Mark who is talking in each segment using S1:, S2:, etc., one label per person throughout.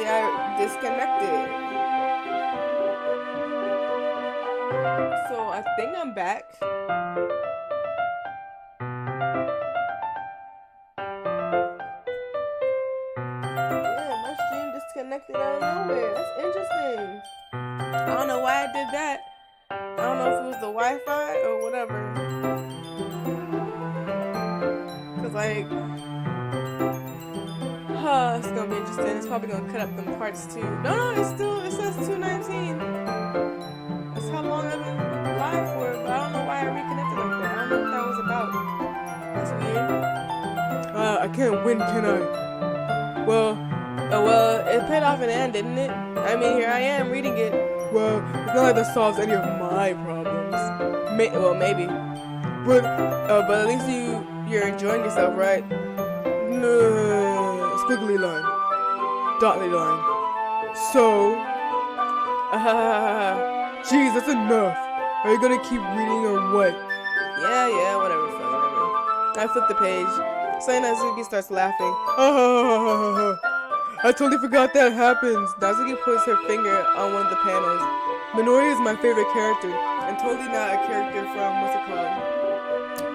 S1: I disconnected. So I think I'm back. Yeah, my stream disconnected out of nowhere. That's interesting. I don't know why I did that. I don't know if it was the Wi-Fi or whatever. Cause like, it's gonna be interesting. It's probably gonna cut up them parts too. No, it says 219. That's how long I've been live for, but I don't know why I reconnected like that. I don't know what that was about. That's weird. I can't win, can I? Well, it paid off in the end, didn't it? I mean, here I am reading it. Well, it's not like that solves any of my problems. Well, maybe. But at least you're enjoying yourself, right? No, squiggly line, dotted line. So, jeez, that's enough. Are you gonna keep reading or what? Yeah, whatever, fine, whatever. I flip the page. So Natsuki starts laughing. I totally forgot that happens. Natsuki puts her finger on one of the panels. Minori is my favorite character, and totally not a character from, what's it called?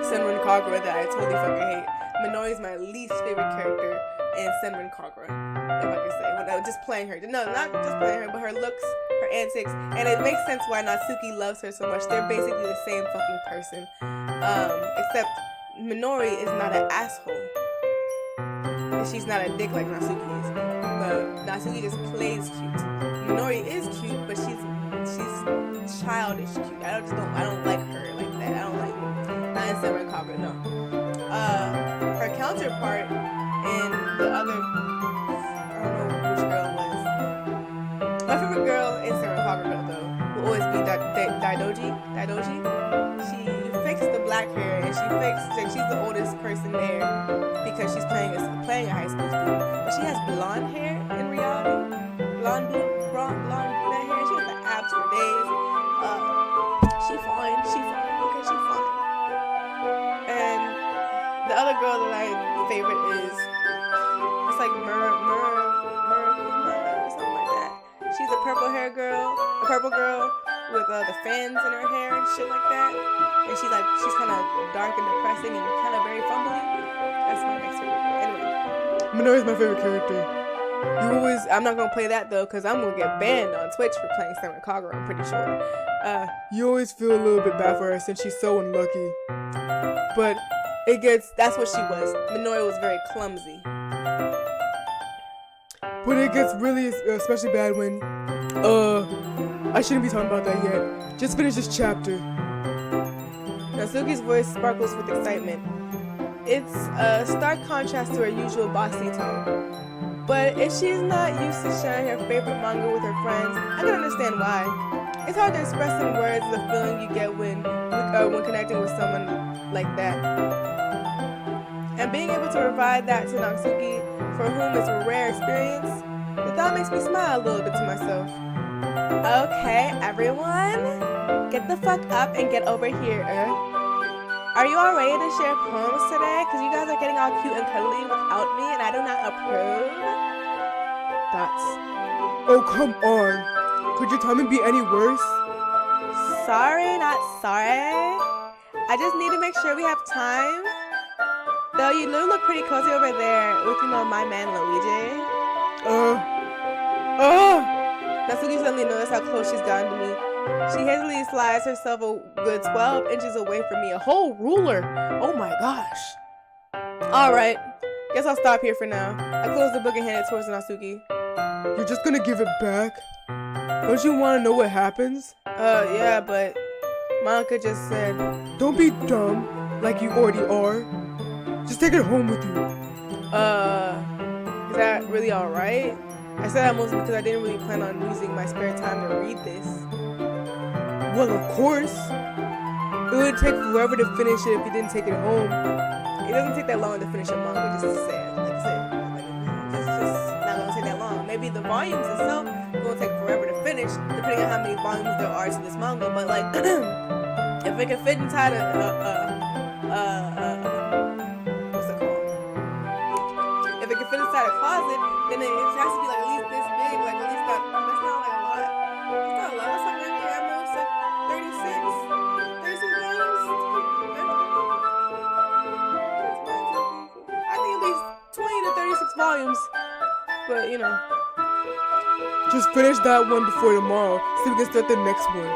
S1: Senran Kagura that I totally fucking hate. Minori is my least favorite character in Senran Kagura, if I can say. When I was just playing her. No, not just playing her, but her looks, her antics, and it makes sense why Natsuki loves her so much. They're basically the same fucking person. Except Minori is not an asshole. And she's not a dick like Natsuki is. But Natsuki just plays cute. Minori is cute, but she's childish cute. I don't like her like that. I don't like not in Senran Kagura, no. Her counterpart in the other, I don't know which girl it was. My favorite girl in Senran Kagura though will always be Daidoji. She fixed the black hair and she's the oldest person there because she's playing a high school student. But she has blonde hair in reality. Blonde brunette hair. She has the abs for days. She fine. Okay, she fine. And the other girl that I favorite is, it's like or something like that. She's a purple girl with the fans in her hair and shit like that. And she's kind of dark and depressing and kind of very fumbly. That's my next favorite girl. Anyway, Minori's my favorite character. I'm not gonna play that though, cause I'm gonna get banned on Twitch for playing Senran Kagura. I'm pretty sure. You always feel a little bit bad for her since she's so unlucky. But that's what she was. Minori was very clumsy. But it gets really especially bad when, I shouldn't be talking about that yet. Just finish this chapter. Natsuki's voice sparkles with excitement. It's a stark contrast to her usual bossy tone. But if she's not used to sharing her favorite manga with her friends, I can understand why. It's hard to express in words the feeling you get when connecting with someone like that. And being able to provide that to Natsuki, for whom it's a rare experience, the thought makes me smile a little bit to myself. Okay, everyone, get the fuck up and get over here. Are you all ready to share poems today? Because you guys are getting all cute and cuddly without me, and I do not approve. Dots. Oh, come on. Could your timing be any worse? Sorry, not sorry. I just need to make sure we have time. Though you look pretty cozy over there with, my man Luigi. Natsuki suddenly noticed how close she's gotten to me. She hastily slides herself a good 12 inches away from me. A whole ruler. Oh my gosh. Alright. Guess I'll stop here for now. I closed the book and handed it towards Natsuki. You're just gonna give it back? Don't you want to know what happens? Yeah, but Monica just said, don't be dumb, like you already are. Just take it home with you. Is that really alright? I said that mostly because I didn't really plan on using my spare time to read this. Well, of course. It would take forever to finish it if you didn't take it home. It doesn't take that long to finish a manga, just to say it. Like I said, it's just not gonna take that long. Maybe the volumes itself will take forever to finish, depending on how many volumes there are to this manga. But like, if it can fit inside what's it called? If it can fit inside a closet, then it has to be like at least this big. but you know. Just finish that one before tomorrow, so we can start the next one.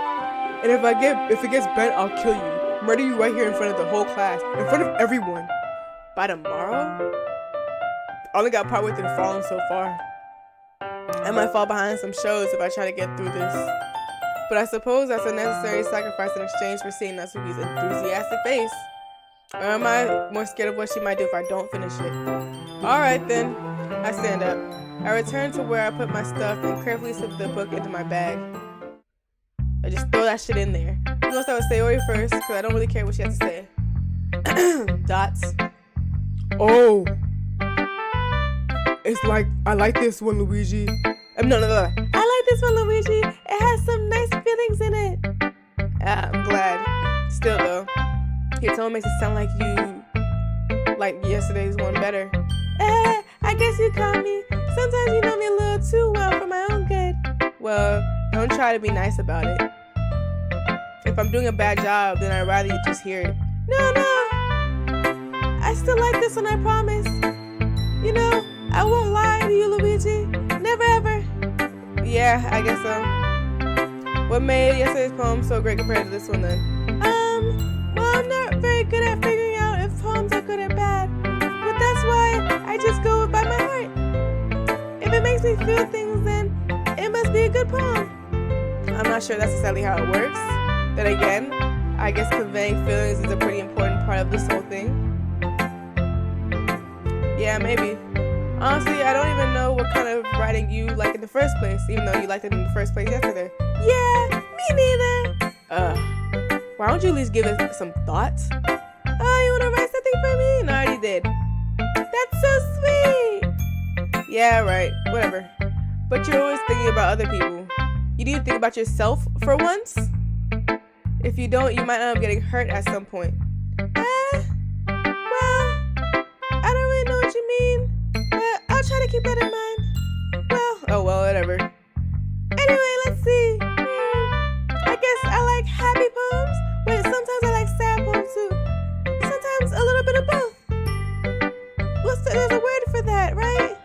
S1: And if it gets bent, I'll kill you. Murder you right here in front of the whole class, in front of everyone. By tomorrow? I only got partway through falling so far. I might fall behind some shows if I try to get through this. But I suppose that's a necessary sacrifice in exchange for seeing Natsuki's enthusiastic face. Or am I more scared of what she might do if I don't finish it? Alright then. I stand up. I return to where I put my stuff and carefully slip the book into my bag. I just throw that shit in there. You know, start with Sayori first, because I don't really care what she has to say. Dots. Oh. It's like, I like this one, Luigi. No. I like this one, Luigi. It has some nice feelings in it. I'm glad. Still, though, your tone makes it sound like you like yesterday's one better. I guess you caught me. Sometimes you know me a little too well for my own good. Well, don't try to be nice about it. If I'm doing a bad job, then I'd rather you just hear it. No. I still like this one, I promise. You know, I won't lie to you, Luigi. Never ever. Yeah, I guess so. What made yesterday's poem so great compared to this one then? Well, I'm not very good at figuring out if poems are good or bad. But that's why I just go by my heart. If it makes me feel things, then it must be a good poem. I'm not sure that's exactly how it works. Then again, I guess conveying feelings is a pretty important part of this whole thing. Yeah, maybe. Honestly, I don't even know what kind of writing you like in the first place, even though you liked it in the first place yesterday. Yeah, me neither. Why don't you at least give it some thought? Oh, you wanna write something for me? No, I already did. That's so sweet. Yeah, right. Whatever. But you're always thinking about other people. You need to think about yourself for once. If you don't, you might end up getting hurt at some point. Well, I don't really know what you mean, but I'll try to keep that in mind. Well, whatever. Anyway, let's see. I guess I like happy poems, but sometimes I like sad poems too. Sometimes a little bit of both. There's a word for that, right?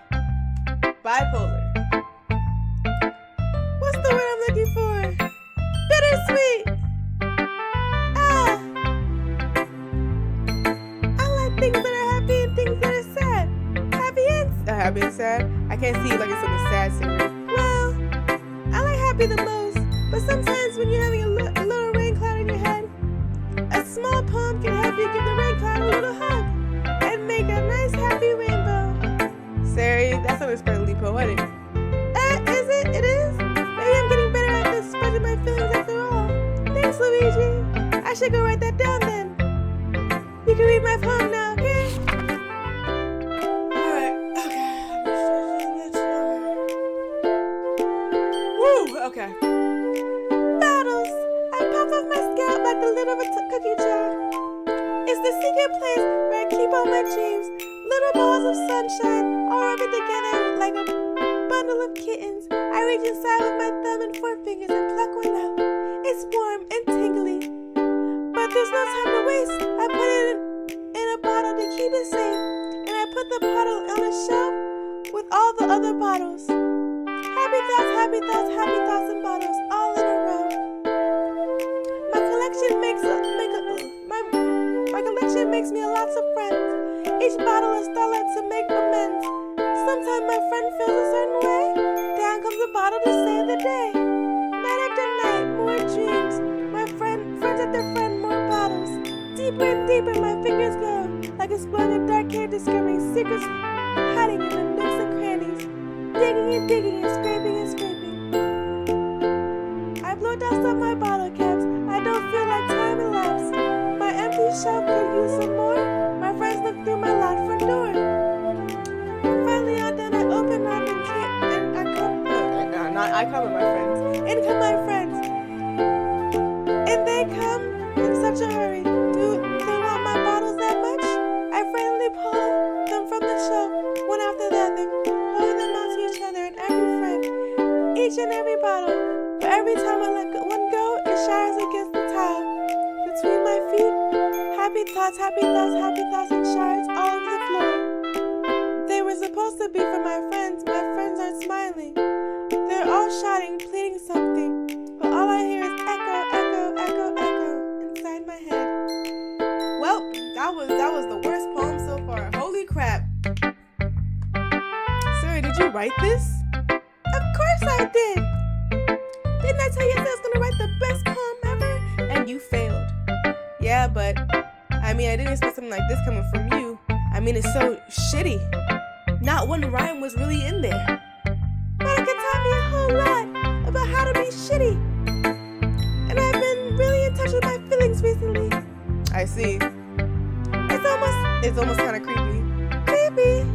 S1: Bipolar. What's the word I'm looking for? Bittersweet. I like things that are happy and things that are sad. Happy and sad? I can't see it like it's something sad, Sarah. Well, I like happy the most, but sometimes when you're having a little rain cloud in your head, a small poem can help you give the rain cloud a little hug and make a nice happy rainbow. Sari, that's unexpectedly poetic. Is it? It is? Maybe I'm getting better at this, expressing my feelings after all. Thanks, Luigi. I should go write that down then. You can read my poem now, okay? Alright, okay. Woo, okay. Battles. I puff off my scalp like the lid of a cookie jar. It's the secret place where I keep all my dreams. Little balls of sunshine, all rubbing together like a bundle of kittens. I reach inside with my thumb and forefingers and pluck one out. It's warm and tingly, but there's no time to waste. I put it in a bottle to keep it safe, and I put the bottle on a shelf with all the other bottles. Happy thoughts, and bottles all in a row. My collection makes me lots of friends. Each bottle is starlight to make amends. Sometimes my friend feels a certain way. Down comes a bottle to save the day. Night after night, more dreams. My friends after friend, more bottles. Deeper and deeper my fingers go, like exploring a dark cave, discovering secrets hiding in the nooks and crannies. Digging and scraping and scraping. I blow dust on my bottle caps. I don't feel like time elapsed. My empty shelf could use some more. My friends look through my locked front door. Finally, then I open up and I come with my friends. In come my friends. And they come in such a hurry. Do they want my bottles that much? I friendly pull them from the shelf, one after the other, holding them out to each other and every friend. Each and every bottle. But every time I let one go, it shatters against the tile. Between my feet, happy thoughts, and shards all over the floor. They were supposed to be for my friends shouting, pleading something, but all I hear is echo, echo, echo, echo inside my head. Well, that was the worst poem so far. Holy crap. Sir, did you write this? Of course I did. Didn't I tell you that I was going to write the best poem ever? And you failed. Yeah, but, I didn't expect something like this coming from you. It's so shitty. Not one rhyme was really in there. But it taught me a whole lot about how to be shitty. And I've been really in touch with my feelings recently. I see. It's almost kind of creepy. Creepy?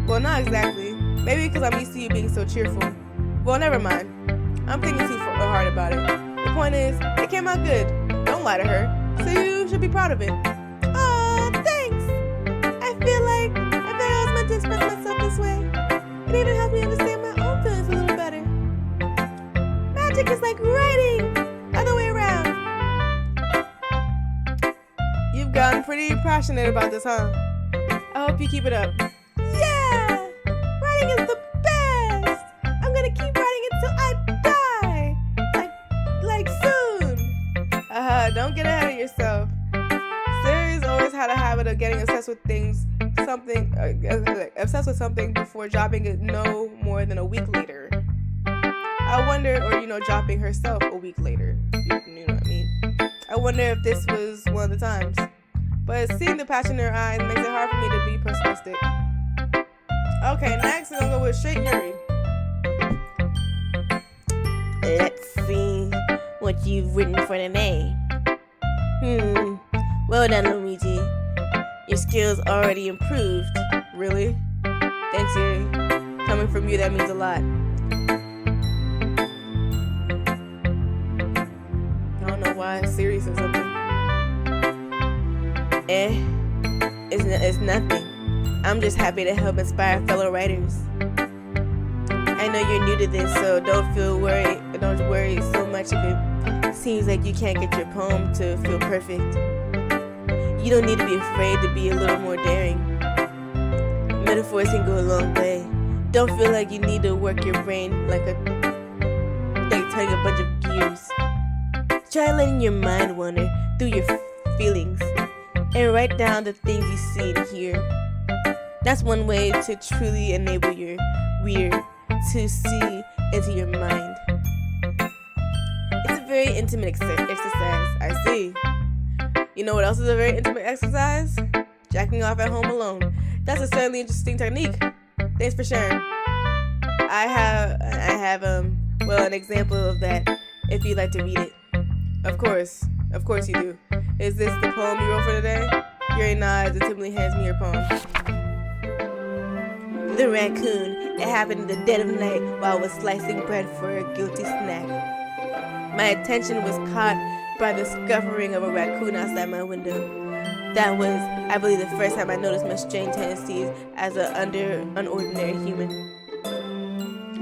S1: Well, not exactly. Maybe because I'm used to you being so cheerful. Well, never mind. I'm thinking too hard about it. The point is, it came out good. Don't lie to her. So you should be proud of it. Aw, thanks. I feel like I was meant to express myself this way. It even helps me understand my own feelings a little better. Magic is like writing, other way around. You've gotten pretty passionate about this, huh? I hope you keep it up. Yeah! Writing is the best! I'm gonna keep writing until I die! Like soon! Don't get ahead of yourself. Sarah's always had a habit of getting obsessed with something before dropping it no more than a week later. I wonder, or dropping herself a week later. You know what I mean? I wonder if this was one of the times. But seeing the passion in her eyes makes it hard for me to be pessimistic. Okay, next I'm gonna go with Straight Yuri.
S2: Let's see what you've written for today. Well done, Luigi. Your skills already improved.
S1: Really? Thanks, Yuri. Coming from you, that means a lot. I don't know why it's serious or something.
S2: It's nothing. I'm just happy to help inspire fellow writers. I know you're new to this, so don't worry so much if it seems like you can't get your poem to feel perfect. You don't need to be afraid to be a little more daring. Metaphors can go a long way. Don't feel like you need to work your brain like turning a bunch of gears. Try letting your mind wander through your feelings and write down the things you see and hear. That's one way to truly enable your reader to see into your mind. It's a very intimate exercise, I see. You know what else is a very intimate exercise? Jacking off at home alone. That's a certainly interesting technique. Thanks for sharing. I have an example of that if you'd like to read it. Of course you do. Is this the poem you wrote for today? Yuri nods and timidly hands me your poem. The raccoon. It happened in the dead of night while I was slicing bread for a guilty snack. My attention was caught by the scuffling of a raccoon outside my window. That was, I believe, the first time I noticed my strange tendencies as an unordinary human.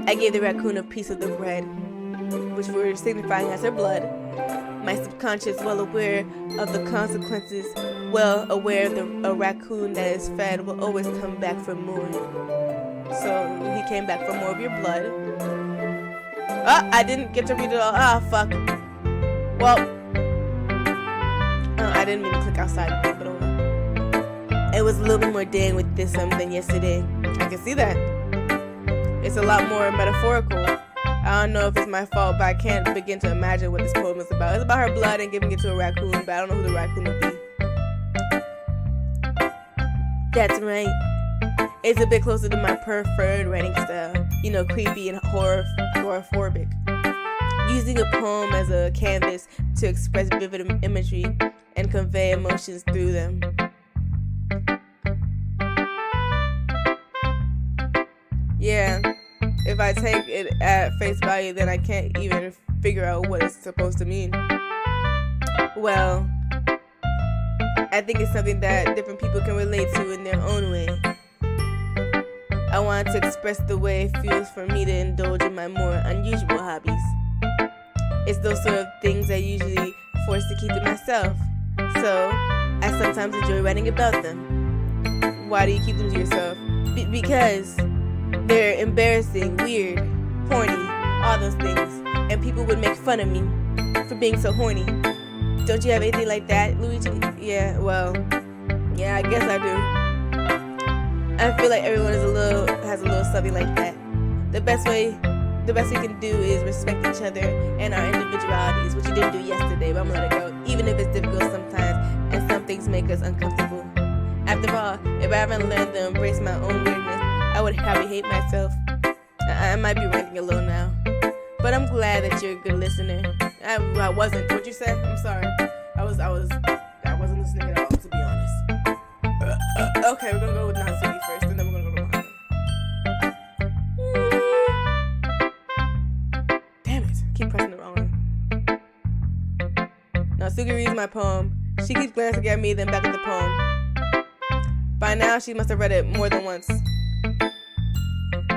S2: I gave the raccoon a piece of the bread, which were signifying as her blood. My subconscious, well aware of the consequences, well aware that a raccoon that is fed will always come back for more. So he came back for more of your blood. Oh, I didn't get to read it all. Ah, fuck. Well, I didn't mean to click outside, but it was a little bit more daring with this than yesterday.
S1: I can see that. It's a lot more metaphorical. I don't know if it's my fault, but I can't begin to imagine what this poem is about. It's about her blood and giving it to a raccoon, but I don't know who the raccoon will be.
S2: That's right.
S1: It's a bit closer to my preferred writing style. Creepy and horrorphobic. Using a poem as a canvas to express vivid imagery and convey emotions through them. Yeah, if I take it at face value, then I can't even figure out what it's supposed to mean. Well, I think it's something that different people can relate to in their own way. I wanted to express the way it feels for me to indulge in my more unusual hobbies. It's those sort of things I usually force to keep to myself, so I sometimes enjoy writing about them. Why do you keep them to yourself? Because they're embarrassing, weird, horny,
S2: all those things, and people would make fun of me for being so horny. Don't you have anything like that, Luigi? Yeah, well, yeah, I guess I do. I feel like everyone has a little something like that. The best we can do is respect each other and our individualities, which you didn't do yesterday, but I'm gonna let it go, even if it's difficult sometimes and some things make us uncomfortable. After all, if I haven't learned to embrace my own weirdness, I would probably hate myself. I might be ranting a little now, but I'm glad that you're a good listener. I wasn't. What'd you say? I'm sorry. I wasn't listening at all, to be honest. Okay, we're gonna go with Natsuki first, and then we're gonna go to mine. Damn it! Keep pressing the wrong one. Natsuki reads my poem. She keeps glancing at me, then back at the poem. By now, she must have read it more than once.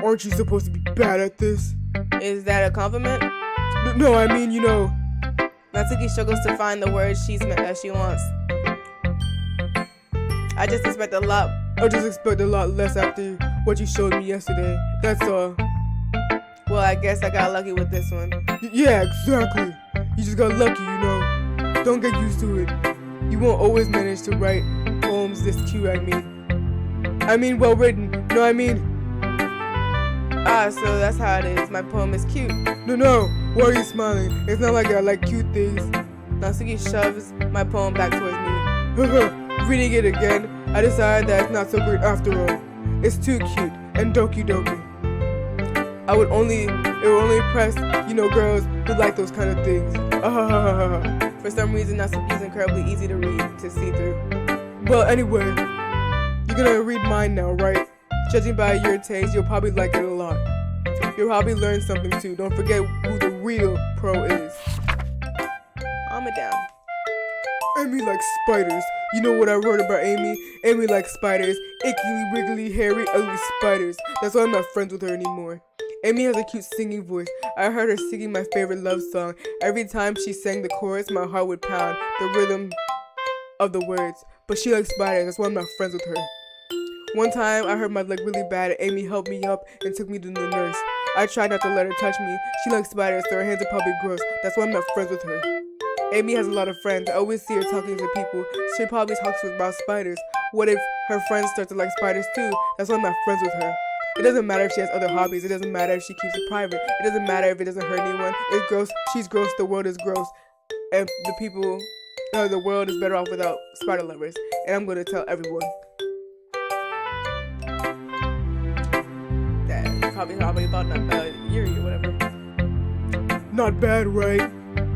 S1: Aren't you supposed to be bad at this?
S2: Is that a compliment?
S1: No, I mean, you know.
S2: Natsuki struggles to find the words she wants. I just expect a lot
S1: less after what you showed me yesterday. That's all.
S2: Well, I guess I got lucky with this one.
S1: Yeah, exactly. You just got lucky, you know. Don't get used to it. You won't always manage to write poems this cute, I mean well written. No, I mean.
S2: So that's how it is. My poem is cute.
S1: No. Why are you smiling? It's not like I like cute things.
S2: Natsuki shoves my poem back towards me.
S1: Reading it again, I decided that it's not so great after all. It's too cute and Doki Doki. It would only impress, girls who like those kind of things.
S2: For some reason, Natsuki is incredibly easy to read, to see through.
S1: Well, anyway, you're gonna read mine now, right? Judging by your taste, you'll probably like it a lot. You'll probably learn something too. Don't forget who the real pro is.
S2: Calm it down.
S1: Amy likes spiders. You know what I wrote about Amy? Amy likes spiders. Icky, wiggly, hairy, ugly spiders. That's why I'm not friends with her anymore. Amy has a cute singing voice. I heard her singing my favorite love song. Every time she sang the chorus, my heart would pound the rhythm of the words. But she likes spiders. That's why I'm not friends with her. One time, I hurt my leg really bad, and Amy helped me up and took me to the nurse. I tried not to let her touch me. She likes spiders, so her hands are probably gross. That's why I'm not friends with her. Amy has a lot of friends. I always see her talking to people. She probably talks about spiders. What if her friends start to like spiders too? That's why I'm not friends with her. It doesn't matter if she has other hobbies. It doesn't matter if she keeps it private. It doesn't matter if it doesn't hurt anyone. It's gross. She's gross. The world is gross. And the world is better off without spider lovers. And I'm going to tell everyone.
S2: Probably about Yuri or whatever.
S1: Not bad, right?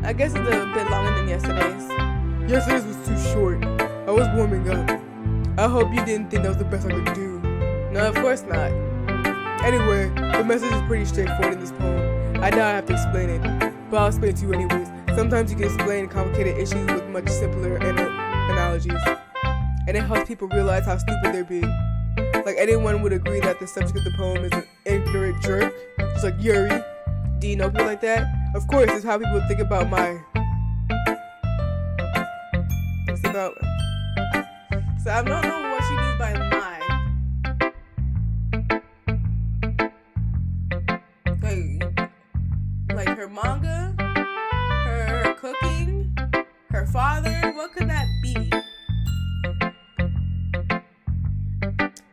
S2: I guess it's a bit longer than yesterday's.
S1: Yesterday's was too short. I was warming up. I hope you didn't think that was the best I could do.
S2: No, of course not.
S1: Anyway, the message is pretty straightforward in this poem. I doubt I have to explain it, but I'll explain it to you anyways. Sometimes you can explain complicated issues with much simpler analogies, and it helps people realize how stupid they're being. Like anyone would agree that the subject of the poem is an ignorant jerk, just like Yuri. Do you know people like that? Of course, it's how people think about
S2: So I don't know what she means by my. Like her manga, her cooking, her father. What could that be?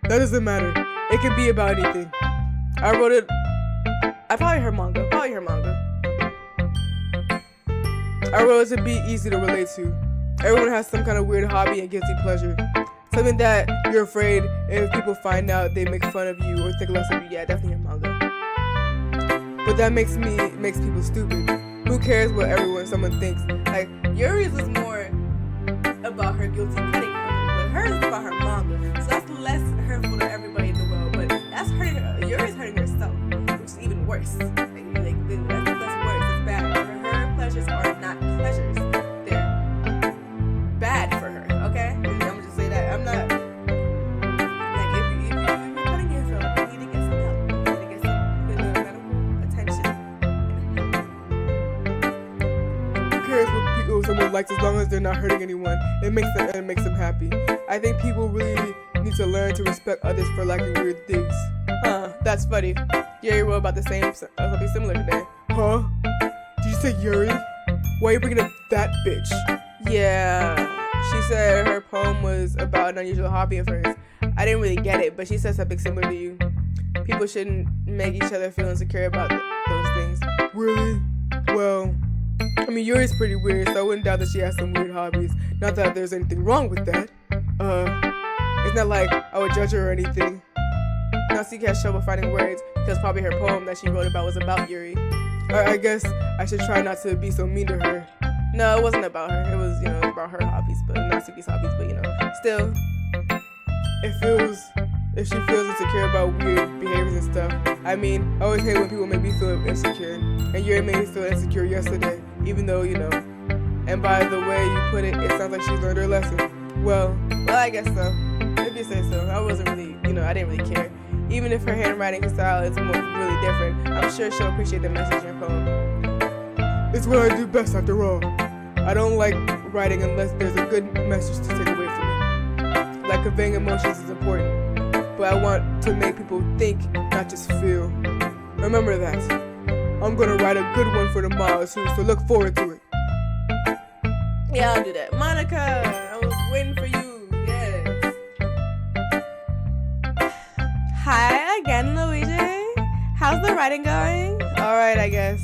S1: That doesn't matter. It can be about anything. I wrote it. I probably heard manga. I wrote it to be easy to relate to. Everyone has some kind of weird hobby and guilty pleasure. Something that you're afraid if people find out they make fun of you or think less of you. Yeah, definitely hear manga. But that makes people stupid. Who cares what someone thinks? Like
S2: Yuri's was more about her guilty cutting culture, but hers is about her manga. So that's less hurtful to everybody in the world. But that's hurting her. Yuri's hurting herself, which is even worse. That's worse. It's bad. Her pleasures are not pleasures. They're bad for her. Okay? I'm gonna just say that. I'm not like if you're cutting yourself, you need to get some help. You need to get some medical attention.
S1: Who cares what people someone likes as long as they're not hurting anyone? It makes them happy. I think people really need to learn to respect others for liking weird things.
S2: That's funny. Yuri wrote about the same something similar today.
S1: Huh? Did you say Yuri? Why are you bringing up that bitch? Yeah, she said her poem was about an unusual hobby of hers. I didn't really get it, but she said something similar to you. People shouldn't make each other feel insecure about those things. Really? Well, I mean, Yuri's pretty weird, so I wouldn't doubt that she has some weird hobbies. Not that there's anything wrong with that. It's not like I would judge her or anything. Natsuki has trouble finding words because probably her poem that she wrote about was about Yuri. I guess I should try not to be so mean to her. No, it wasn't about her. It was, about her hobbies, but Natsuki's hobbies, but still. If she feels insecure about weird behaviors and stuff. I mean, I always hate when people make me feel insecure. And Yuri made me feel insecure yesterday, even though, And by the way you put it, it sounds like she learned her lesson. Well, I guess so. If you say so. I wasn't really, I didn't really care. Even if her handwriting style is really different, I'm sure she'll appreciate the message in her poem. It's what I do best, after all. I don't like writing unless there's a good message to take away from it. Like conveying emotions is important, but I want to make people think, not just feel. Remember that. I'm gonna write a good one for tomorrow too, so look forward to it. Yeah, I'll do that. Monica, I was waiting for you. Yes.
S2: Hi again, Luigi. How's the writing going?
S1: Alright, I guess.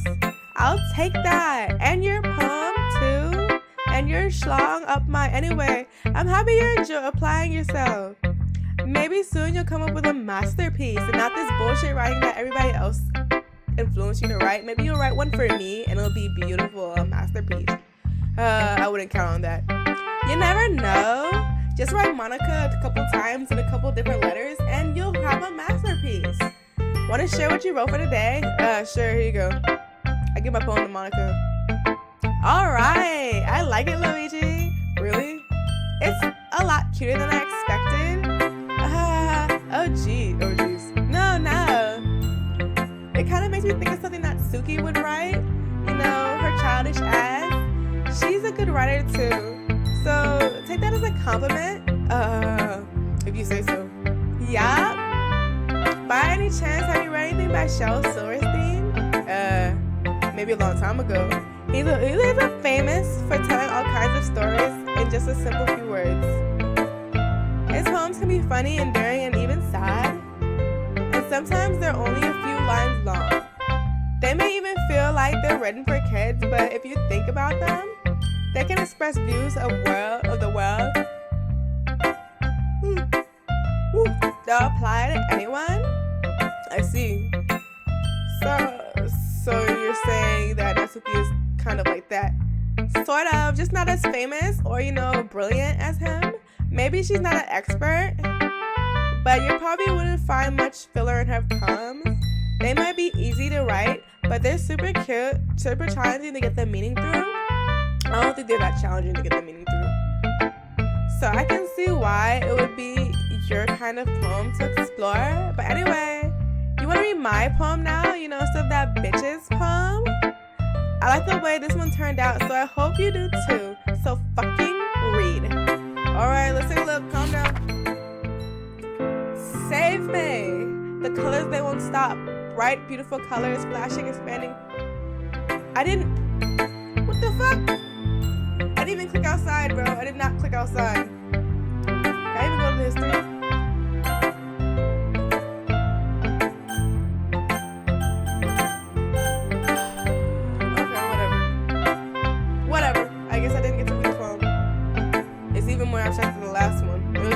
S2: I'll take that. And your poem, too. And your schlong up my... Anyway, I'm happy you're applying yourself. Maybe soon you'll come up with a masterpiece and not this bullshit writing that everybody else influenced you to write. Maybe you'll write one for me and it'll be beautiful, a masterpiece. I wouldn't count on that. You never know. Just write Monica a couple times in a couple different letters and you'll have a masterpiece. Want to share what you wrote for today? Sure, here you go. I give my poem to Monica. Alright, I like it, Luigi. Really? It's a lot cuter than I expected. Oh jeez. No. It kind of makes me think of something that Suki would write. Her childish ass. She's a good writer too. So take that as a compliment. If you say so. Yeah. By any chance, have you read anything by Shel Silverstein? Maybe a long time ago. He's famous for telling all kinds of stories in just a simple few words. His poems can be funny, endearing, and even sad. And sometimes they're only a few lines long. They may even feel like they're written for kids, but if you think about them, they can express views of the world that apply to anyone. I see. So you're saying that Natsuki is kind of like that. Sort of, just not as famous or, brilliant as him. Maybe she's not an expert, but you probably wouldn't find much filler in her poems. They might be easy to write, but they're super cute, super challenging to get the meaning through. I don't think they're that challenging to get the meaning through. So I can see why it would be your kind of poem to explore. But anyway, you want to read my poem now? Instead of that bitch's poem? I like the way this one turned out, so I hope you do too. So fucking read. Alright, let's take a look. Calm down. Save me. The colors, they won't stop. Bright, beautiful colors, flashing, expanding. What the fuck? I didn't even click outside, bro. I did not click outside. Did I even go to the history?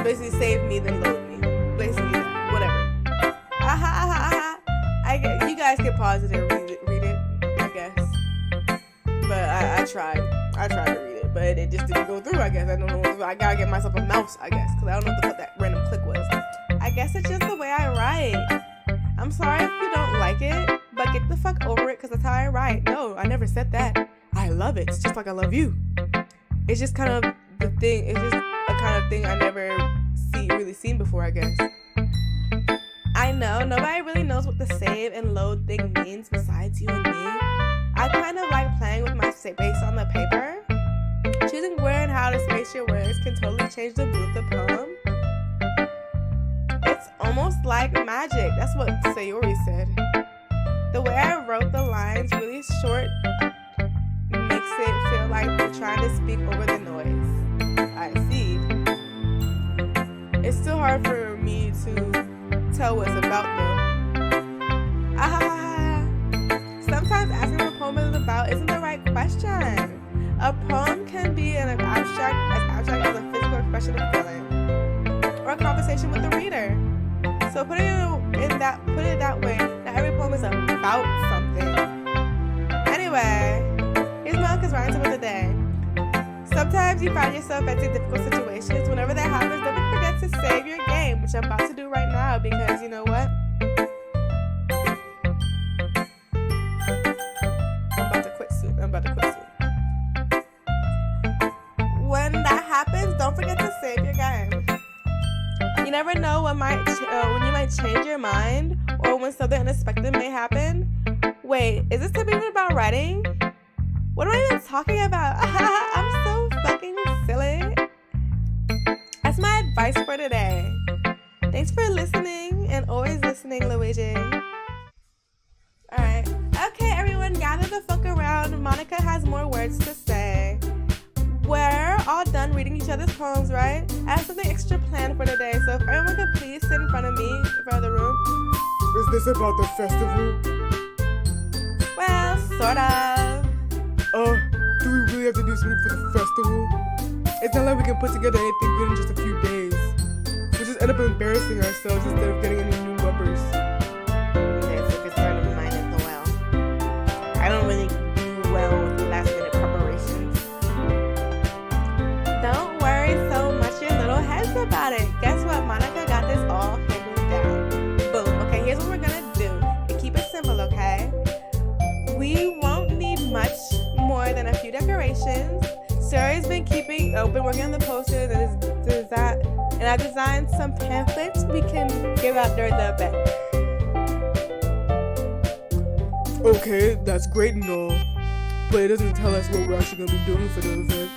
S2: Basically save me then load me. Basically that. Whatever. You guys can pause it and read it, I guess. But I tried to read it, but it just didn't go through, I guess. I don't know. I gotta get myself a mouse, I guess, because I don't know what the fuck that random click was. I guess it's just the way I write. I'm sorry if you don't like it, but get the fuck over it, because that's how I write. No, I never said that. I love it. It's just like I love you. It's just kind of the thing. It's just a kind of thing I never really seen before, I guess. I know, nobody really knows what the save and load thing means besides you and me. I kind of like playing with my space on the paper. Choosing where and how to space your words can totally change the mood of the poem. It's almost like magic. That's what Sayori said. The way I wrote the lines really things short makes it feel like they're trying to speak over the noise. I see. It's still hard for me to tell what it's about though. Sometimes asking what a poem is about isn't the right question. A poem can be as abstract as a physical expression of feeling, or a conversation with the reader. So put it that way, not every poem is about something. Anyway, here's Monica's writing tip of the day. Sometimes you find yourself in difficult situations. Whenever that happens, don't forget to save your game, which I'm about to do right now because you know what? I'm about to quit soon. When that happens, don't forget to save your game. You never know when you might change your mind or when something unexpected may happen. Wait, is this tip even about writing? What am I even talking about? I'm so fucking silly. That's my advice for today. Thanks for listening and always listening, Luigi. Alright. Okay, everyone, gather the fuck around. Monica has more words to say. We're all done reading each other's poems, right? I have something extra planned for today, so if everyone could please sit in front of me, in front of the room.
S1: Is this about the festival?
S2: Well, sort of.
S1: Do we really have to do something for the festival? It's not like we can put together anything good in just a few days. We'll just end up embarrassing ourselves instead of getting any new lovers.
S2: That's a concern of mine as well. I don't really do well with last minute preparations. Don't worry so much your little heads about it. Guess what? Monica got this all handled down. Boom. Okay, here's what we're gonna do. And keep it simple, okay? We won't need much more than a few decorations. Sherry's been working on the posters and I designed some pamphlets we can give out during the event.
S1: Okay, that's great and all, but it doesn't tell us what we're actually gonna be doing for the event.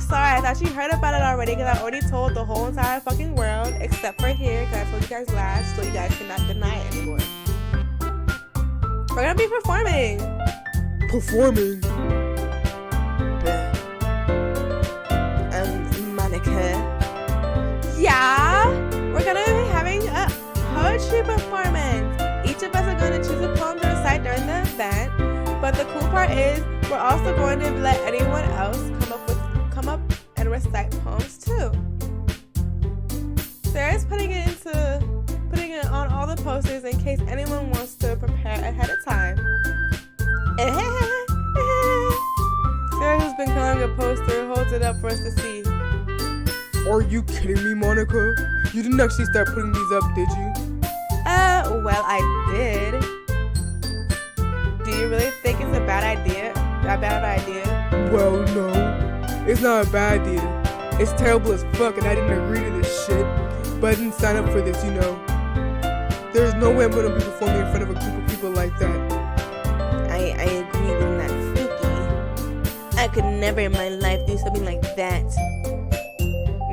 S2: Sorry, I thought you heard about it already because I already told the whole entire fucking world except for here because I told you guys last, so you guys cannot deny it anymore. We're gonna be performing.
S1: Performing?
S2: Monica. Yeah? We're gonna be having a poetry performance. Each of us are gonna choose a poem to recite during the event. But the cool part is we're also going to let anyone else come up and recite poems too. Sarah's putting it on all the posters in case anyone wants to prepare ahead of time. Sarah, who's been coloring a poster, holds it up for us to see.
S1: Are you kidding me, Monica? You didn't actually start putting these up, did you?
S2: Well, I did. Do you really think it's a bad idea?
S1: Well, no. It's not a bad idea. It's terrible as fuck and I didn't agree to this shit. But I didn't sign up for this, you know. There's no way I'm gonna be performing in front of a group of people like that.
S2: I agree with Natsuki. I could never in my life do something like that.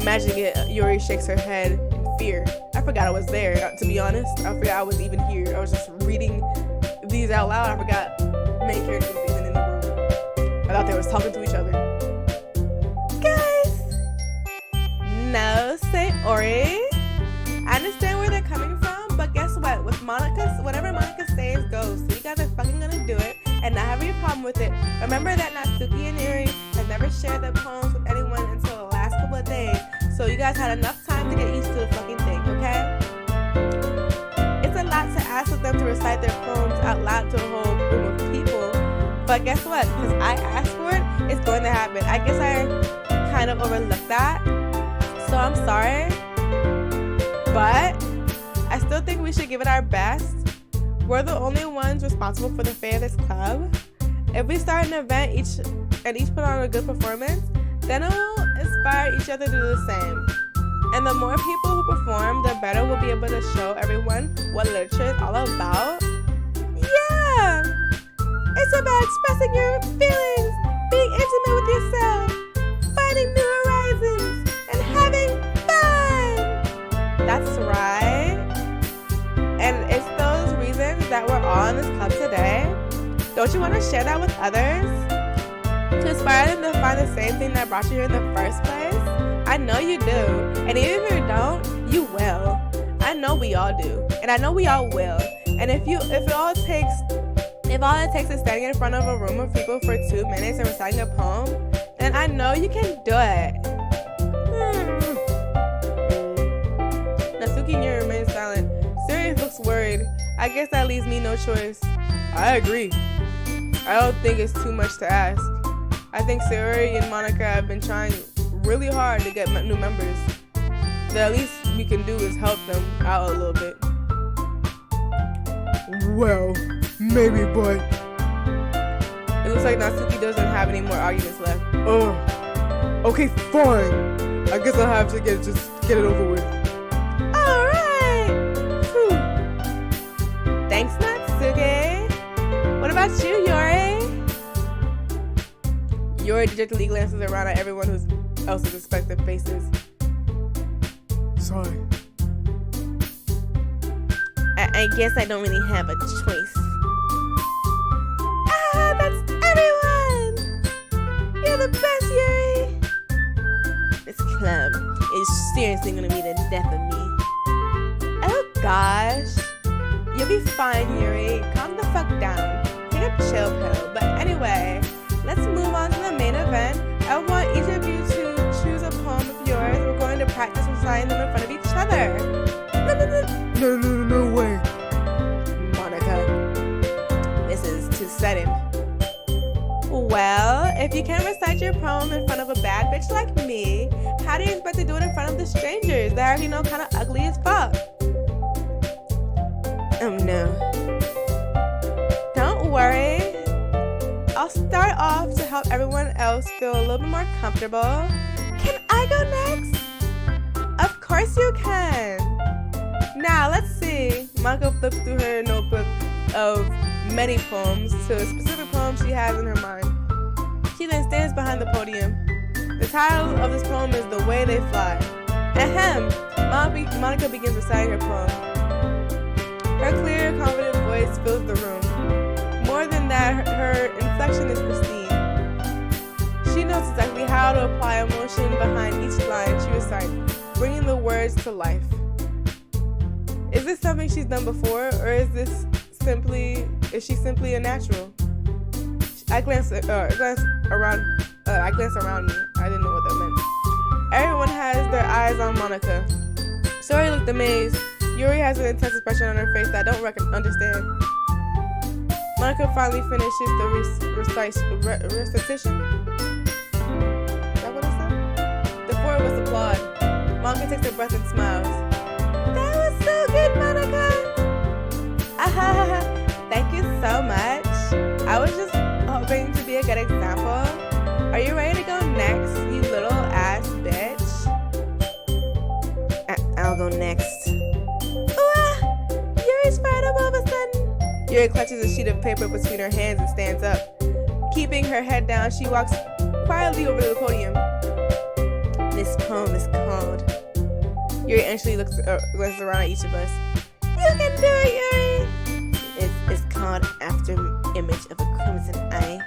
S2: Imagine it, Yuri shakes her head in fear. I forgot I was there, to be honest. I forgot I was even here. I was just reading these out loud. I forgot main characters was even in the room. I thought they was talking to each other. Guys! No, say Ori. I understand where they're coming from, but guess what? With whatever Monica says goes. So you guys are fucking gonna do it and not have any problem with it. Remember that Natsuki and Yuri have never shared their poems with anyone until the last couple of days. So you guys had enough time to get used to the fucking thing, okay? It's a lot to ask of them to recite their poems out loud to a whole group of people. But guess what? Because I asked for it, it's going to happen. I guess I kind of overlooked that. So I'm sorry. But I still think we should give it our best. We're the only ones responsible for the fate of this club. If we start an event each put on a good performance, then it will inspire each other to do the same. And the more people who perform, the better we'll be able to show everyone what literature is all about. Yeah! It's about expressing your feelings, being intimate with yourself, finding new horizons, and having fun! That's right. And it's those reasons that we're all in this club today. Don't you want to share that with others? To inspire them to find the same thing that brought you here in the first place? I know you do. And even if you don't, you will. I know we all do. And I know we all will. And if all it takes is standing in front of a room of people for 2 minutes and reciting a poem, then I know you can do it. Natsuki and Yuri remain silent. Siri looks worried. I guess that leaves me no choice. I agree. I don't think it's too much to ask. I think Sayori and Monica have been trying really hard to get new members. The least we can do is help them out a little bit.
S1: Well, maybe, but
S2: it looks like Natsuki doesn't have any more arguments left.
S1: Okay, fine. I guess I'll have to just get it over with.
S2: Alright! Thanks, Natsuki. What about you, Yuri? Yuri dejectedly glances around at everyone else's respective faces.
S1: Sorry.
S2: I guess I don't really have a choice. That's everyone! You're the best, Yuri! This club is seriously gonna be the death of me. Oh gosh. You'll be fine, Yuri. Calm the fuck down. Take a chill pill. But anyway, let's move on to the main event. I want each of you to choose a poem of yours. We're going to practice reciting them in front of each other.
S1: No way.
S2: Monica, this is too sudden. Well, if you can't recite your poem in front of a bad bitch like me, how do you expect to do it in front of the strangers that are, kind of ugly as fuck? Oh no. Don't worry. I'll start off to help everyone else feel a little bit more comfortable. Can I go next? Of course you can. Now, let's see. Monica flips through her notebook of many poems to a specific poem she has in her mind. She then stands behind the podium. The title of this poem is The Way They Fly. Ahem! Monica begins reciting her poem. Her clear, confident voice fills the room. More than that, her inflection is pristine. She knows exactly how to apply emotion behind each line she recites, bringing the words to life. Is this something she's done before, or is she simply a natural? I glance around me. I didn't know what that meant. Everyone has their eyes on Monica. Sori looked amazed. Yuri has an intense expression on her face that I don't understand. Monica finally finishes the recitation. Is that what it said? The four of us applaud. Monica takes a breath and smiles. That was so good, Monica! Thank you so much. I was just hoping to be a good example. Are you ready to go next, you little ass bitch? I'll go next. Yuri's fired up all of a sudden. Yuri clutches a sheet of paper between her hands and stands up. Keeping her head down, she walks quietly over to the podium. This poem is called... Yuri anxiously glances around at each of us. You can do it, Yuri! It's called After Image of a Crimson Eye.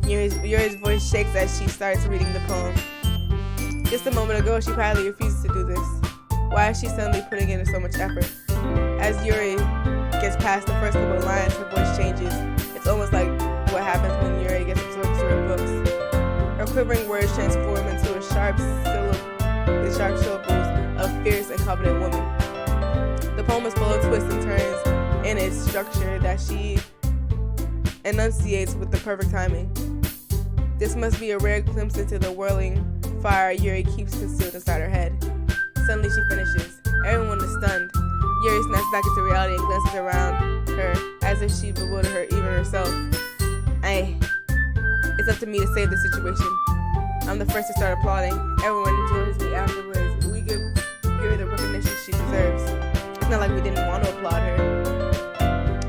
S2: Yuri's voice shakes as she starts reading the poem. Just a moment ago, she probably refused to do this. Why is she suddenly putting in so much effort? As Yuri gets past the first couple of lines, her voice changes. It's almost like what happens when Yuri gets absorbed to her books. Her quivering words transform into sharp syllables of fierce and confident woman. The poem is full of twists and turns in its structure that she enunciates with the perfect timing. This must be a rare glimpse into the whirling fire Yuri keeps concealed inside her head. Suddenly she finishes. Everyone is stunned. Yuri snaps back into reality and glances around her as if she bewildered her, even herself. It's up to me to save the situation. I'm the first to start applauding. Everyone joins me afterwards. We give Yuri the recognition she deserves. It's not like we didn't want to applaud her,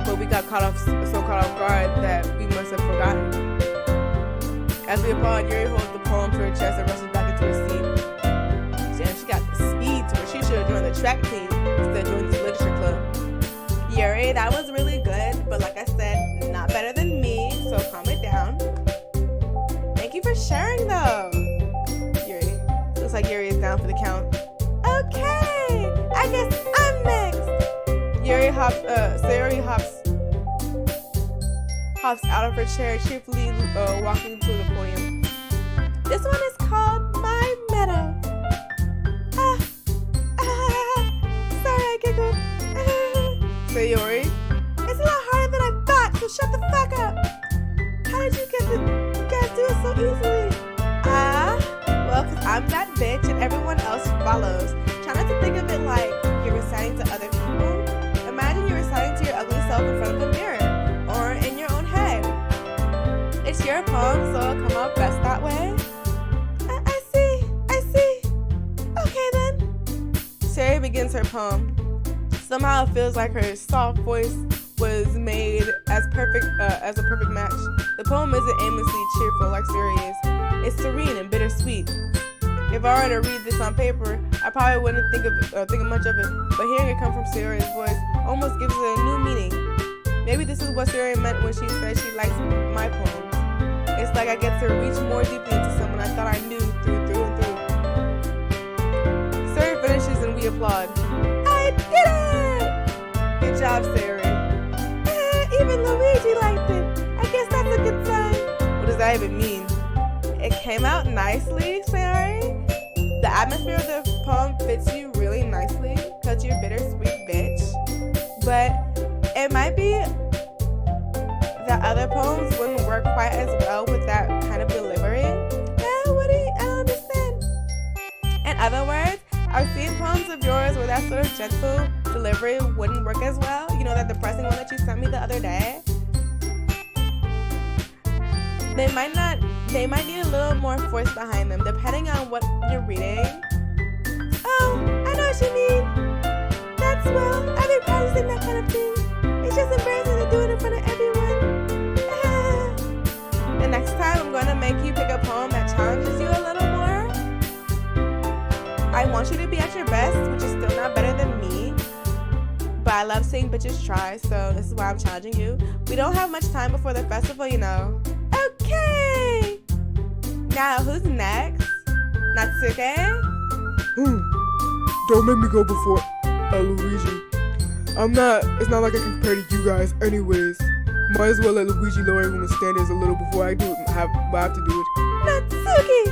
S2: but we got so caught off guard that we must have forgotten. As we applaud, Yuri holds the poem to her chest and rushes back into her seat. Damn, she got the speed to her. She should have joined the track team instead of joining the literature club. Yuri, that was really good, but like I said, not better hops out of her chair, cheerfully walking to the podium. This one is called My Meadow. Sorry, I giggled.
S1: Sayori,
S2: It's a lot harder than I thought, so shut the fuck up. How did you guys do it so easily? Well, cause I'm that bitch and everyone else follows. Try not to think of it like you're reciting to other people. Imagine you're reciting to your ugly self in front of a mirror or in your own head. It's your poem, so it'll come out best that way. I see. Okay then.
S1: Sayori begins her poem. Somehow it feels like her soft voice was made as a perfect match. The poem isn't aimlessly cheerful like Sayori is. It's serene and bittersweet. If I were to read this on paper, I probably wouldn't think much of it. But hearing it come from Sayori's voice almost gives it a new meaning. Maybe this is what Sayori meant when she said she likes my poems. It's like I get to reach more deeply into someone I thought I knew through and through. Sayori finishes and we applaud.
S2: I did it!
S1: Good job, Sayori.
S2: Even Luigi liked it. I guess that's a good sign.
S1: What does that even mean?
S2: It came out nicely, Sayori. The atmosphere of the poem fits you really nicely because you're a bittersweet bitch. But it might be that other poems wouldn't work quite as well with that kind of delivery. I don't understand. In other words, I've seen poems of yours where that sort of gentle delivery wouldn't work as well. You know, that depressing one that you sent me the other day? They might need a little more force behind them, depending on what you're reading. Oh, I know what you mean. I've been practicing that kind of thing. It's just embarrassing to do it in front of everyone.
S1: The next time I'm going to make you pick a poem that challenges you a little more.
S2: I want you to be at your best, which is still not better than me. But I love seeing bitches try, so this is why I'm challenging you. We don't have much time before the festival, you know. Okay! Now, who's next? Natsuke?
S1: Don't make me go before Luigi. It's not like I can compare to you guys anyways. Might as well let Luigi lower everyone's standards a little before I have to do it.
S2: Natsuki!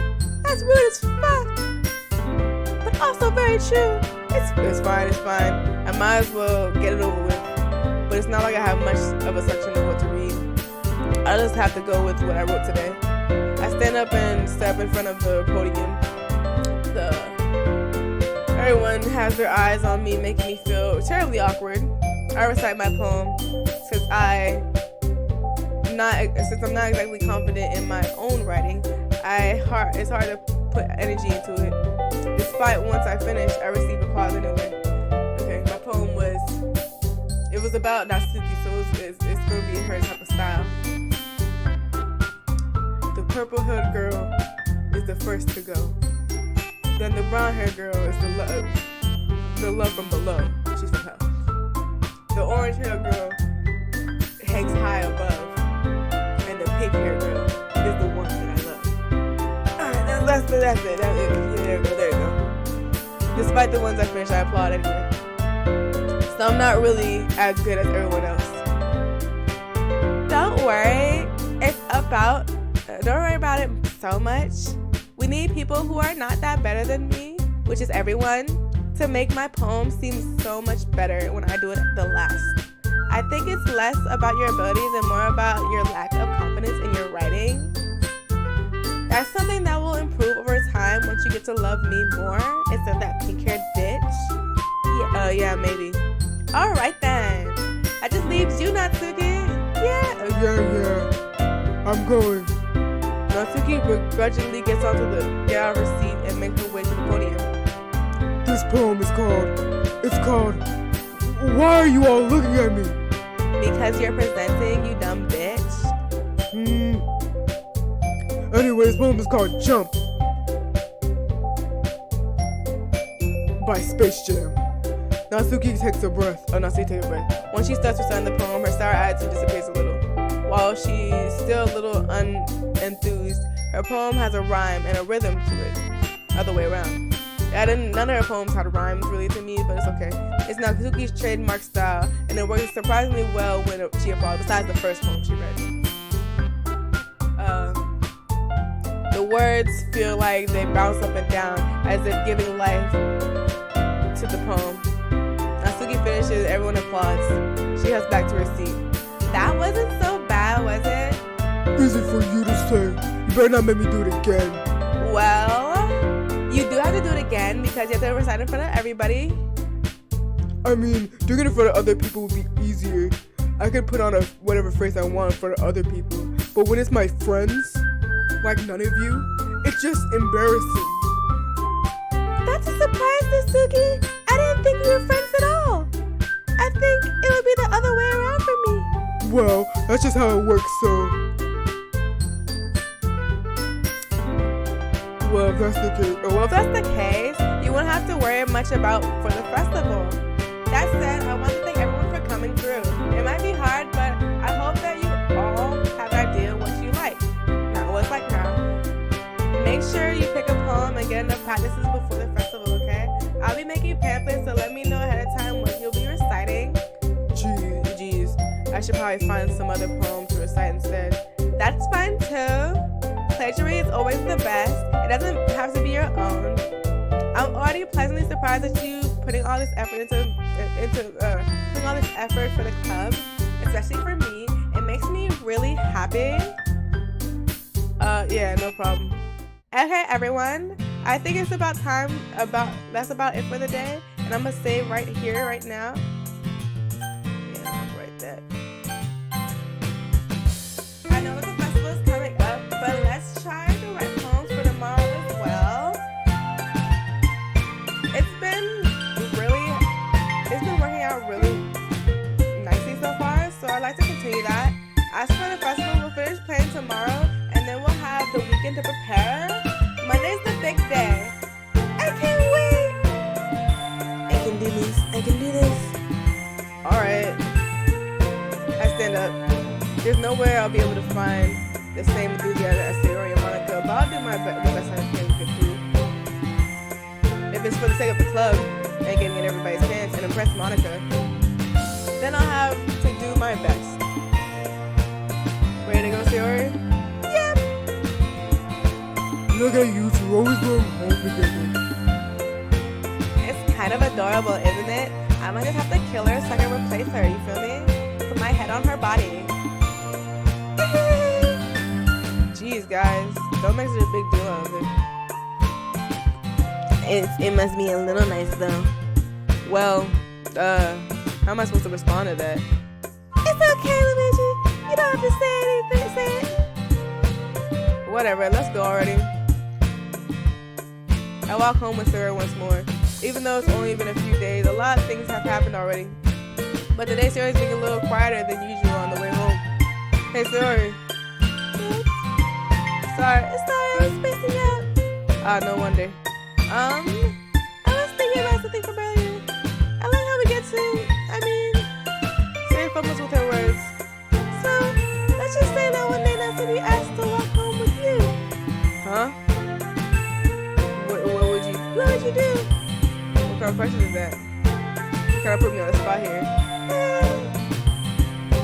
S2: That's rude as fuck! But also very true.
S1: It's fine. I might as well get it over with. But it's not like I have much of a section of what to read. I just have to go with what I wrote today. I stand up and step in front of the podium. Everyone has their eyes on me, making me feel terribly awkward. I recite my poem since I'm not exactly confident in my own writing. It's hard to put energy into it. Despite once I finish, I receive applause anyway. Okay, my poem was about Natsuki, so it's gonna be her type of style. The purple haired girl is the first to go. Then the brown haired girl is the love from below. She's from hell. The orange haired girl hangs high above, and the pink haired girl is the one that I love. Alright, that's it. Yeah, there you go. Despite the ones I finished, I applaud anyway. So I'm not really as good as everyone else.
S2: Don't worry about it so much. We need people who are not that better than me, which is everyone, to make my poem seem so much better when I do it the last. I think it's less about your abilities and more about your lack of confidence in your writing. That's something that will improve over time once you get to love me more instead of that pink-haired bitch.
S1: Yeah, maybe.
S2: Alright then. That just leaves you, Natsuki.
S1: Yeah, I'm going. Natsuki begrudgingly gets out of her seat and makes her way to the podium. This poem is called, Why Are You All Looking at Me?
S2: Because you're presenting, you dumb bitch.
S1: Anyway, this poem is called Jump by Space Jam. Natsuki takes a breath. When she starts reciting the poem, her sour attitude disappears a little. While she's still a little unenthused, her poem has a rhyme and a rhythm to it. Other way around. None of her poems had rhymes really to me, but it's okay. It's Natsuki's trademark style, and it works surprisingly well when she applauded, besides the first poem she read. The words feel like they bounce up and down as if giving life to the poem. Natsuki finishes, everyone applauds. She heads back to her seat. That wasn't so bad, was it?
S3: Easy for you to say. You better not make me do it again.
S1: Well, you do have to do it again because you have to recite in front of everybody.
S3: I mean, doing it in front of other people would be easier. I could put on whatever phrase I want in front of other people. But when it's my friends, like none of you, it's just embarrassing.
S2: That's a surprise, Natsuki. I didn't think we were friends at all. I think it would be the other way around for me.
S3: Well, that's just how it works, so... Well, if that's the case...
S1: Well, if that's the case, you won't have to worry much about for the festival. That said, I want to thank everyone for coming through. It might be hard, but I hope that you all have an idea of what you like. Not what it's like now. Make sure you pick a poem and get enough practices before the festival, okay? I'll be making pamphlets, so let me know ahead of time what you'll be reciting. Jeez, I should probably find some other poem to recite instead. That's fine too. Plagiarism is always the best. It doesn't have to be your own. I'm already pleasantly surprised at you putting all this effort putting all this effort for the club, especially for me. It makes me really happy. Yeah, no problem. Okay, everyone. I think it's about time. That's about it for the day, and I'm gonna save right here, right now. Yeah, I'll write that. I know that the festival is coming up, but let's try to write poems for tomorrow as well. It's been working out really nicely so far, so I'd like to continue that. As for the festival, we'll finish playing tomorrow, and then we'll have the weekend to prepare. Monday's the big day. I can't wait.
S2: I can do this. I can do this.
S1: Alright. I stand up. There's no way I'll be able to find the same enthusiasm as Sayori and Monica, but I'll do my best I can to get through. If it's for the sake of the club and getting in everybody's hands and impress Monica, then I'll have to do my best. Ready to go, Sayori?
S2: Yep.
S3: Look at you two, always going home together.
S1: It's kind of adorable, isn't it? I might just have to kill her so I can replace her, you feel me? Put my head on her body. Jeez, guys. Don't make such a big deal out of it.
S2: It must be a little nice, though.
S1: Well, how am I supposed to respond to that?
S2: It's okay, Luigi. You don't have to say anything. Say it.
S1: Whatever, let's go already. I walk home with Sarah once more. Even though it's only been a few days, a lot of things have happened already. But today Sarah's being a little quieter than usual on the way home. Hey, Sarah. Sorry, I was spacing out. No wonder.
S2: I was thinking about something from earlier. I like how we get to,
S1: Sarah fumbles with her words.
S2: So, let's just say that one day Natsuki asked to walk home with you.
S1: Huh? What would you do? What kind of question is that? You kind of put me on the spot here.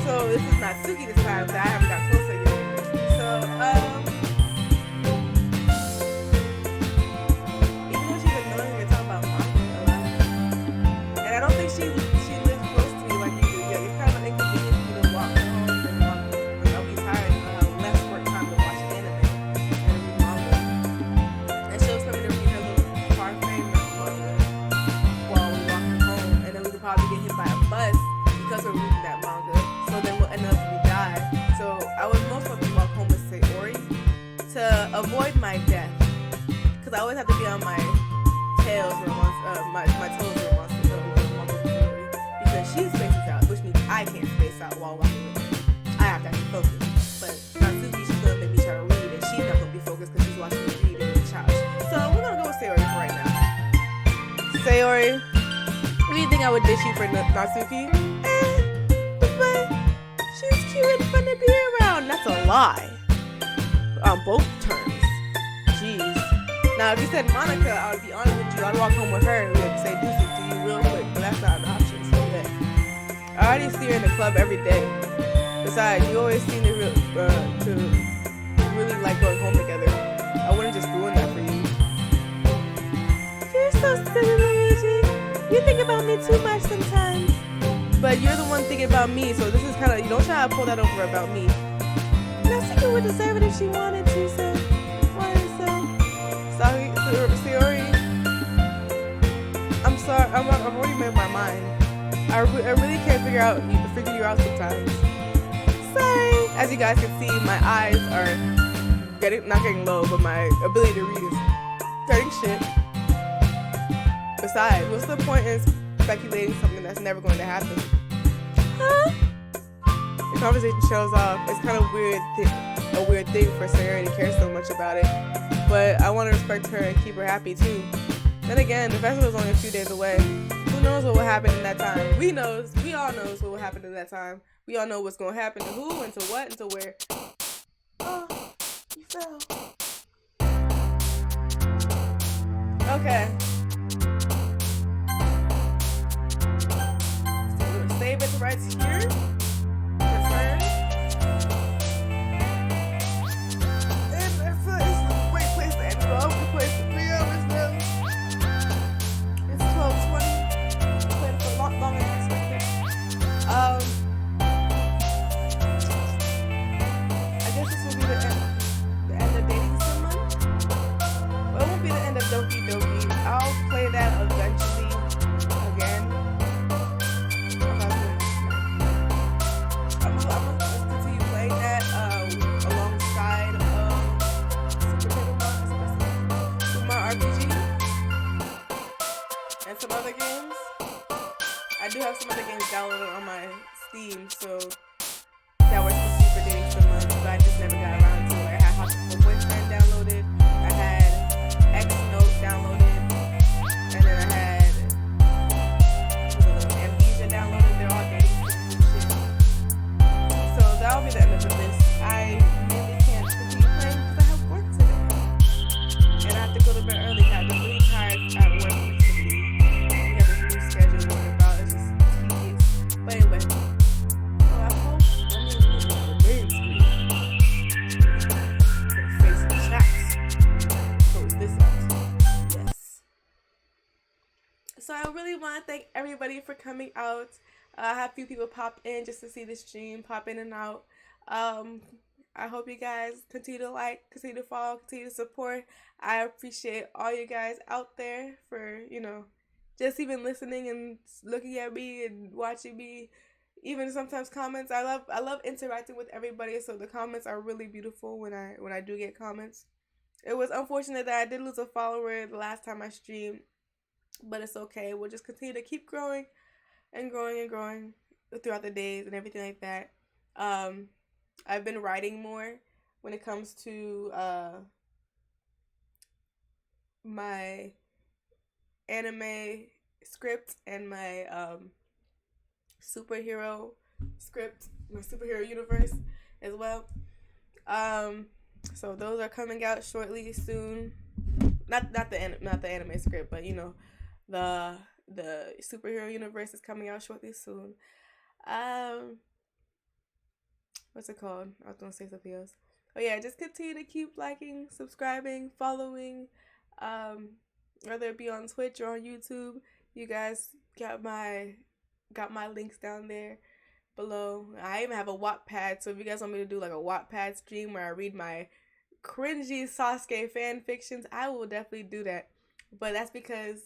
S1: So this is Natsuki this time, so I haven't got closer yet. So, even though she's ignoring me to talk about Monica a lot, and I don't think she lives close to me like you do. Yeah, it's kind of inconvenient for me to walk home and walk. Like, I'll be tired and I'll have less work time to watch anime and read manga. And she'll tell me to read her little far frame manga while we're walking home, and then we could probably get hit by a bus because we're reading that manga. So then we'll end up we die. So I would most likely walk home with Sayori to avoid my death, because I always have to be on my tails or my toes or walk with Sayori, because she spaces out, which means I can't space out while walking with her. I have to actually focus. But Natsuki, she's gonna make me try to read, and she's not gonna be focused because she's watching me read and couch. So we're gonna go with Sayori for right now. Sayori, what do you think I would ditch you for Natsuki?
S2: But she's cute and fun to be around.
S1: That's a lie. On both terms. Jeez.
S2: Now, if you said Monica, I would be honest with you. I'd walk home with her and we'd say deuces to you real quick, but that's not an option. So yeah, I already see her in the club every day. Besides, you always seem to really like going home together. I wouldn't just ruin that for you. You're so silly, Luigi. You think about me too much sometimes. But you're the one thinking about me, so this is kind of, you don't try to pull that over about me. Jessica would deserve it if she wanted to, so. Sorry. I'm sorry. I've already made my mind. I really can't figure you out sometimes. Sorry. As you guys can see, my eyes are not getting low, but my ability to read is starting shit. Besides, what's the point in speculating something that's never going to happen? Huh? The conversation shows off. It's kind of a weird thing for Sayori to care so much about it. But I want to respect her and keep her happy too. Then again, the festival is only a few days away. Who knows what will happen in that time? We all knows what will happen in that time. We all know what's going to happen to who and to what and to where. Oh, you fell. Okay. So we're gonna save it right here. Confirm. Doki Doki. I'll play that eventually again. I'm gonna continue playing that alongside Super RPG and some other games. I do have some other games downloaded on my Steam, so that was supposed to be for dating someone, but I just never got around to it. I had Hot for Boyfriend downloaded. I had downloaded, and then I had Amnesia downloaded. They're all dating shit. So that'll be the end of this. I really can't continue playing because I have work today, and I have to go to bed early. I'm really tired at work recently. We have this new schedule going about. It's just tedious. But anyway, so I hope I'm going to the main screen. Face the chats. Close this out. So I really want to thank everybody for coming out. I had a few people pop in just to see the stream, pop in and out. I hope you guys continue to like, continue to follow, continue to support. I appreciate all you guys out there for, just even listening and looking at me and watching me. Even sometimes comments. I love interacting with everybody, so the comments are really beautiful when I do get comments. It was unfortunate that I did lose a follower the last time I streamed. But it's okay. We'll just continue to keep growing and growing and growing throughout the days and everything like that. I've been writing more when it comes to my anime script and my superhero script, my superhero universe as well. So those are coming out shortly soon. Not the anime script, but the superhero universe is coming out shortly soon. What's it called? I was gonna say something else. Oh yeah, just continue to keep liking, subscribing, following. Whether it be on Twitch or on YouTube, you guys got my links down there below. I even have a Wattpad, so if you guys want me to do like a Wattpad stream where I read my cringy Sasuke fan fictions, I will definitely do that. But that's because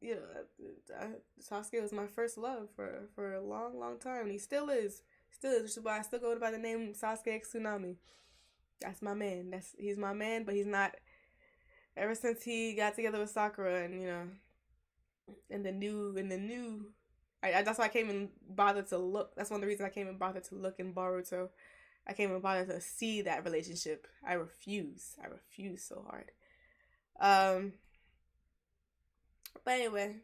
S2: Sasuke was my first love for a long time, and he still is, which is why I still go by the name Sasuke X Tsunami. That's my man. He's my man, but he's not. Ever since he got together with Sakura, and in the new, that's why I can't even bother to look. That's one of the reasons I can't even bother to look in Boruto. I can't even bother to see that relationship. I refuse so hard. But anyway,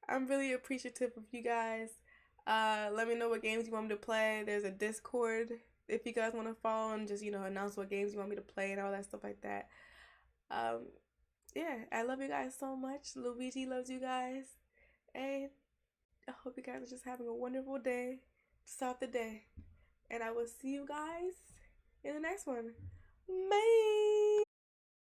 S2: I'm really appreciative of you guys. Let me know what games you want me to play. There's a Discord if you guys want to follow and just announce what games you want me to play and all that stuff like that. yeah, I love you guys so much. Luigi loves you guys. And I hope you guys are just having a wonderful day to start the day. And I will see you guys in the next one. Bye.